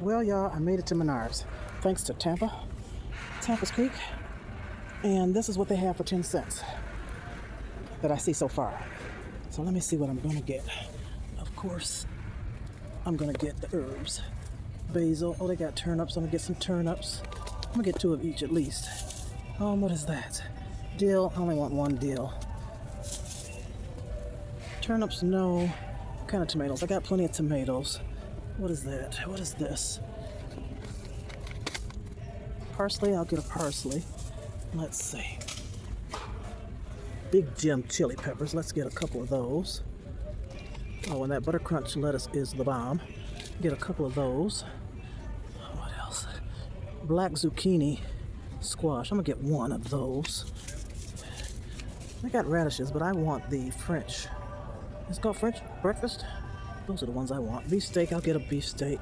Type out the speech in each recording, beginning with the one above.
Well, y'all, I made it to Menards. Thanks to Tampa's Creek. And this is what they have for 10 cents that I see so far. So let me see what I'm gonna get. Of course, I'm gonna get the herbs. Basil. Oh, they got turnips. I'm gonna get some turnips. I'm gonna get 2 of each at least. What is that? Dill. I only want 1 dill. Turnips, no. What kind of tomatoes? I got plenty of tomatoes. What is that? What is this? Parsley. I'll get a parsley. Let's see. Big Jim chili peppers. Let's get a couple of those. Oh, and that butter crunch lettuce is the bomb. Get a couple of those. What else? Black zucchini squash. I'm gonna get 1 of those. I got radishes, but I want the French. It's called French breakfast. Those are the ones I want. Beef steak. I'll get a beef steak.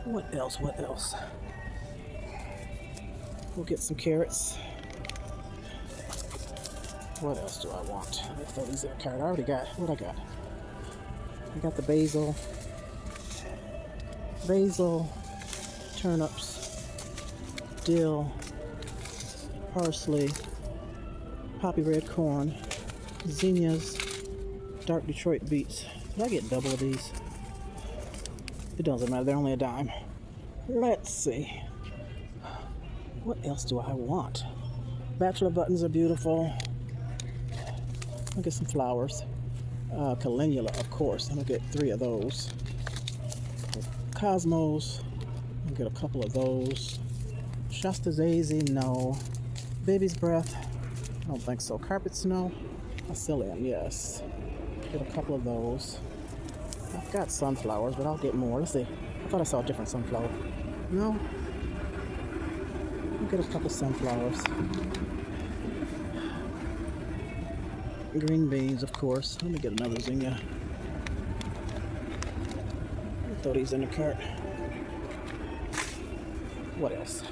What else? What else? We'll get some carrots. What else do I want? Let me throw these in a cart. I already got what I got. I got the basil, turnips, dill, parsley, poppy red corn, zinnias, dark Detroit beets. Did I get double of these? It doesn't matter. They're only a dime. Let's see. What else do I want? Bachelor buttons are beautiful. I'll get some flowers. Calendula, of course. I'm gonna get 3 of those. Cosmos. I'll get a couple of those. Shasta Daisy, no. Baby's breath. I don't think so. Carpet snow. Psyllium, yes. Get a couple of those. I've got sunflowers, but I'll get more. Let's see. I thought I saw a different sunflower. No. I'll get a couple sunflowers. Green beans, of course. Let me get another zinnia. I'll throw these in the cart. What else?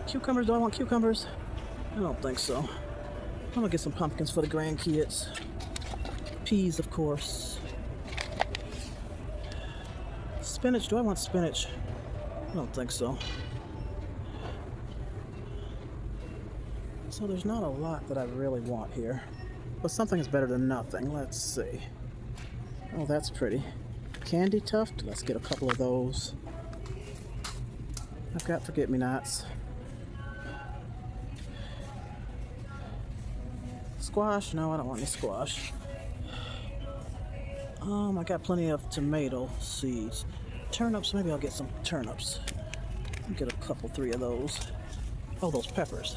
Cucumbers. Do I want cucumbers? I don't think so. I'm gonna get some pumpkins for the grandkids. Peas, of course. Spinach. Do I want spinach? I don't think so. So there's not a lot that I really want here. But something is better than nothing. Let's see. Oh, that's pretty. Candy tuft. Let's get a couple of those. I've got forget-me-nots. Squash. No, I don't want any squash. I got plenty of tomato seeds. Turnips. Maybe I'll get some turnips. I'll get a couple, 3 of those. Oh, those peppers.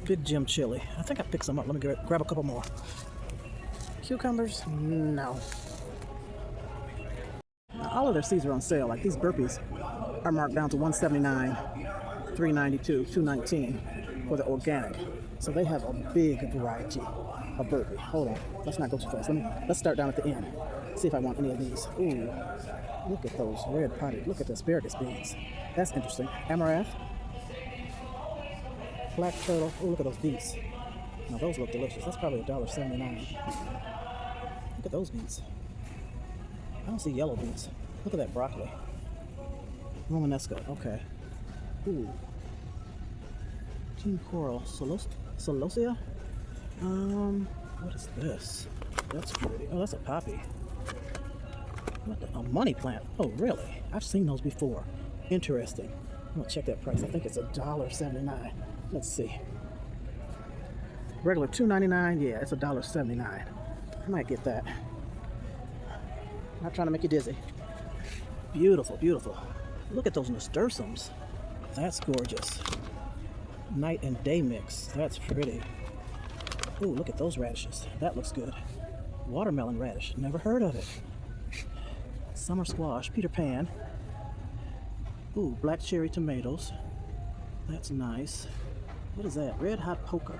Big Jim chili. I think I picked some up. Let me grab a couple more. Cucumbers? No. Now, all of their seeds are on sale. Like these burpees are marked down to $179, $392, $219 for the organic. So they have a big variety of burpee. Hold on. Let's not go too fast. Let's start down at the end. See if I want any of these. Ooh. Look at those red potted. Look at the asparagus beans. That's interesting. Amaranth. Black turtle. Oh, look at those beets. Now those look delicious. That's probably $1.79. Look at those beets. I don't see yellow beets. Look at that broccoli. Romanesco. Okay. Ooh. Team coral. Celosia? What is this? That's pretty. Oh, that's a poppy. A money plant. Oh, really? I've seen those before. Interesting. I'm gonna check that price. I think it's $1.79. Let's see. Regular $2.99. Yeah, it's $1.79. I might get that. Not trying to make you dizzy. Beautiful, beautiful. Look at those nasturtiums. That's gorgeous. Night and day mix. That's pretty. Ooh, look at those radishes. That looks good. Watermelon radish. Never heard of it. Summer squash. Peter Pan. Ooh, black cherry tomatoes. That's nice. What is that? Red hot poker.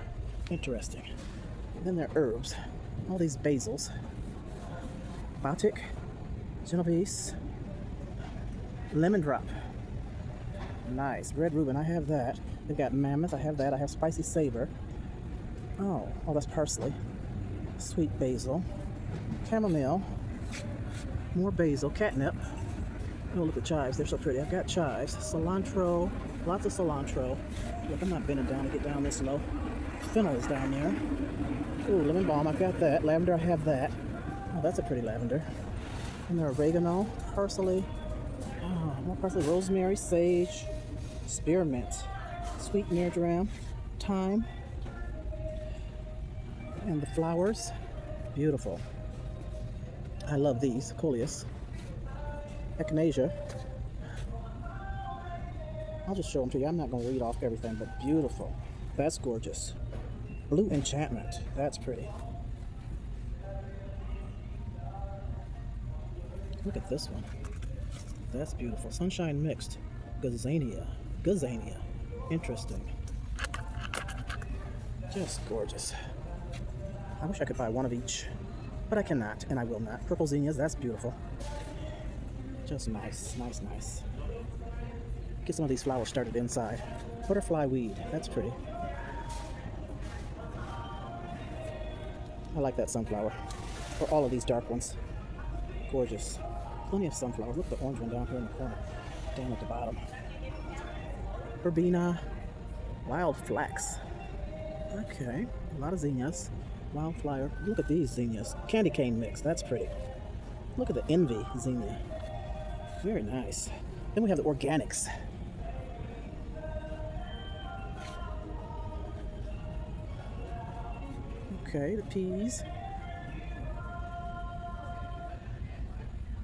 Interesting. And then there are herbs. All these basils. Batik. Genovese. Lemon drop. Nice. Red Reuben. I have that. They've got mammoth. I have that. I have spicy savor. Oh, that's parsley. Sweet basil. Chamomile. More basil, catnip. Oh, look at chives. They're so pretty. I've got chives, cilantro, lots of cilantro. Look, I'm not bending down to get down this low. Fennel is down there. Ooh, lemon balm. I've got that. Lavender, I have that. Oh, that's a pretty lavender. And there oregano, parsley. Oh, more parsley, rosemary, sage, spearmint, sweet marjoram, thyme, and the flowers. Beautiful. I love these. Coleus, echinacea. I'll just show them to you. I'm not going to read off everything, but beautiful. That's gorgeous. Blue enchantment. That's pretty. Look at this one. That's beautiful. Sunshine mixed. Gazania. Gazania. Interesting. Just gorgeous. I wish I could buy one of each, but I cannot, and I will not. Purple zinnias, that's beautiful. Just nice, nice, nice. Get some of these flowers started inside. Butterfly weed, that's pretty. I like that sunflower. Or all of these dark ones. Gorgeous. Plenty of sunflowers. Look at the orange one down here in the corner. Down at the bottom. Verbena. Wild flax. Okay. A lot of zinnias. Wildflower. Look at these zinnias. Candy cane mix. That's pretty. Look at the envy zinnia. Very nice. Then we have the organics. Okay, the peas.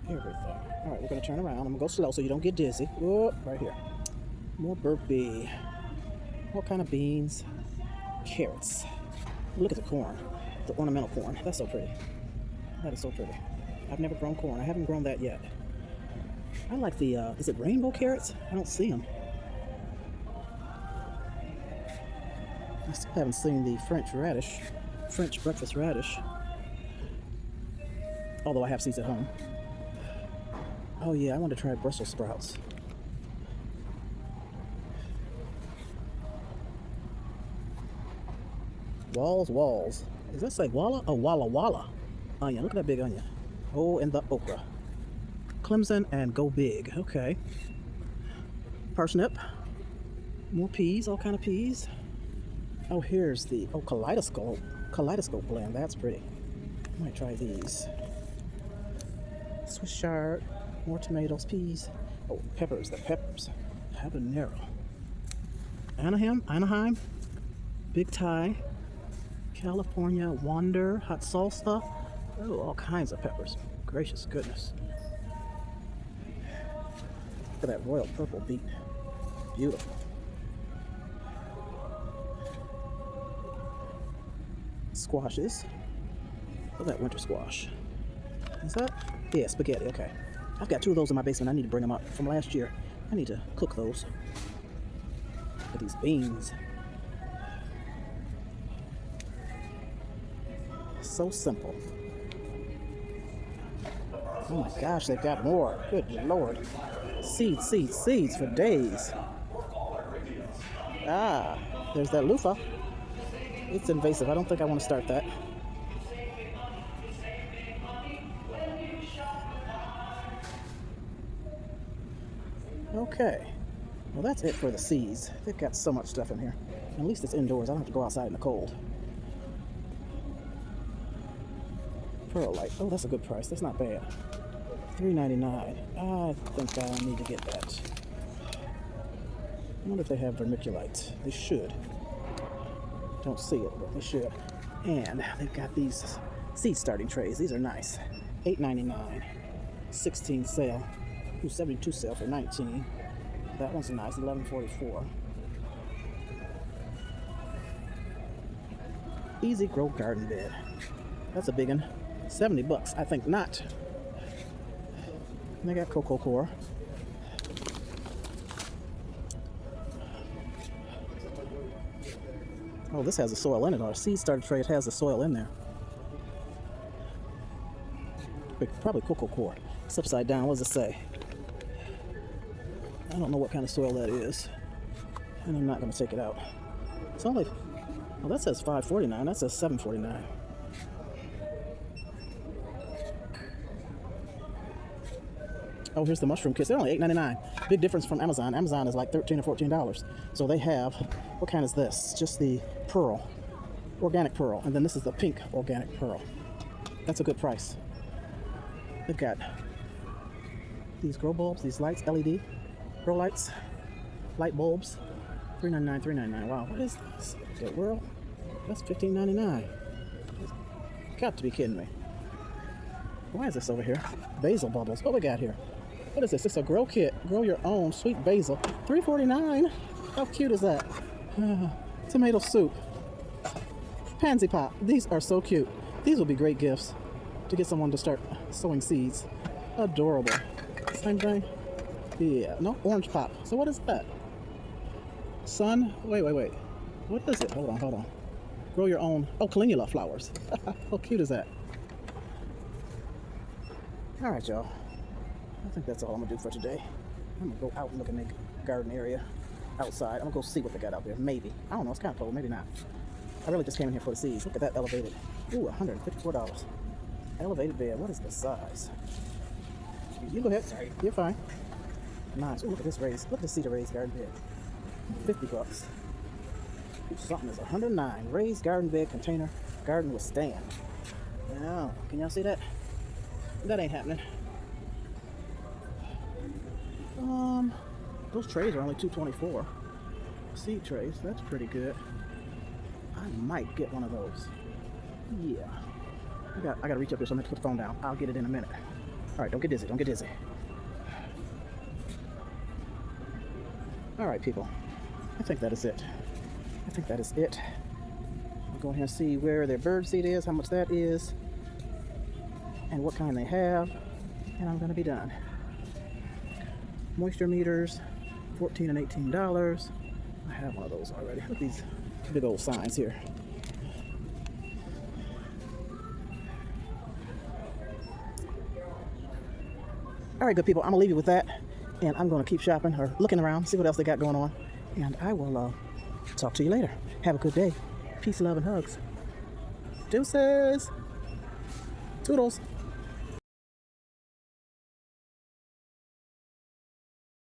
Everything. All right, we're going to turn around. I'm going to go slow so you don't get dizzy. Whoop, right here. More burpee. What kind of beans? Carrots. Look at the corn. The ornamental corn. That's so pretty. That is so pretty. I've never grown corn. I haven't grown that yet. I like the, is it rainbow carrots? I don't see them. I still haven't seen the French radish. French breakfast radish. Although I have seeds at home. Oh yeah, I want to try Brussels sprouts. Walls. Does that say Walla? Oh, Walla. Onion. Look at that big onion. Oh, and the okra. Clemson and go big. Okay. Parsnip. More peas. All kind of peas. Oh, here's the kaleidoscope blend. That's pretty. I might try these. Swiss chard. More tomatoes, peas. Oh, peppers. The peppers. Habanero. Anaheim. Big Thai. California Wonder, hot salsa. Oh, all kinds of peppers. Gracious goodness. Look at that royal purple beet. Beautiful. Squashes. Look at that winter squash. Is that? Yeah, spaghetti. Okay. I've got 2 of those in my basement. I need to bring them up from last year. I need to cook those. Look at these beans. So simple. Oh my gosh, they've got more. Good Lord. Seeds for days. Ah, there's that loofah. It's invasive. I don't think I want to start that. Okay. Well, that's it for the seeds. They've got so much stuff in here. At least it's indoors. I don't have to go outside in the cold. Pearl light. Oh, that's a good price. That's not bad. $3.99. I think I need to get that. I wonder if they have vermiculite. They should. Don't see it, but they should. And they've got these seed starting trays. These are nice. $8.99. 16 sale. Ooh, 72 sale for $19. That one's nice. $11.44. Easy Grow Garden Bed. That's a big one. $70. I think not. And they got cocoa core. Oh, this has the soil in it. Our seed starter tray, it has the soil in there. Probably cocoa core. It's upside down. What does it say? I don't know what kind of soil that is. And I'm not going to take it out. It's only... Well, that says $5.49. That says $7.49. Oh, here's the mushroom kits. They're only $8.99. Big difference from Amazon. Amazon is like $13 or $14. So they have, what kind is this? Just the pearl, organic pearl. And then this is the pink organic pearl. That's a good price. They've got these grow bulbs, these lights, LED grow lights, light bulbs. $3.99, $3.99. Wow, what is this? Good world. That's $15.99. Got to be kidding me. Why is this over here? Basil bubbles. What we got here? What is this? It's a grow kit. Grow your own sweet basil. $3.49. How cute is that? Tomato soup. Pansy pot. These are so cute. These will be great gifts to get someone to start sowing seeds. Adorable. Same thing? Yeah. No, orange pop. So what is that? Sun? Wait. What is it? Hold on. Grow your own. Oh, calendula flowers. How cute is that? All right, y'all. I think that's all I'm gonna do for today. I'm gonna go out and look in the garden area outside. I'm gonna go see what they got out there. Maybe. I don't know. It's kind of cold. Maybe not. I really just came in here for the seeds. Look at that elevated. Ooh, $154. Elevated bed. What is the size? You go ahead. Sorry. You're fine. Nice. Ooh, look at this raised. Look at the cedar raised garden bed. $50. Something is $109. Raised garden bed container. Garden with stand. Now, can y'all see that? That ain't happening. Those trays are only $2.24. Seed trays. That's pretty good. I might get one of those. Yeah. I gotta reach up here, so I'm gonna put the phone down. I'll get it in a minute. All right, don't get dizzy. Don't get dizzy. All right, people. I think that is it. I'll go ahead and see where their bird seed is, how much that is, and what kind they have, and I'm gonna be done. Moisture meters, $14 and $18. I have one of those already. Look at these big old signs here. All right, good people, I'm gonna leave you with that, and I'm gonna keep shopping or looking around, see what else they got going on, and I will talk to you later. Have a good day. Peace, love, and hugs. Deuces. Toodles.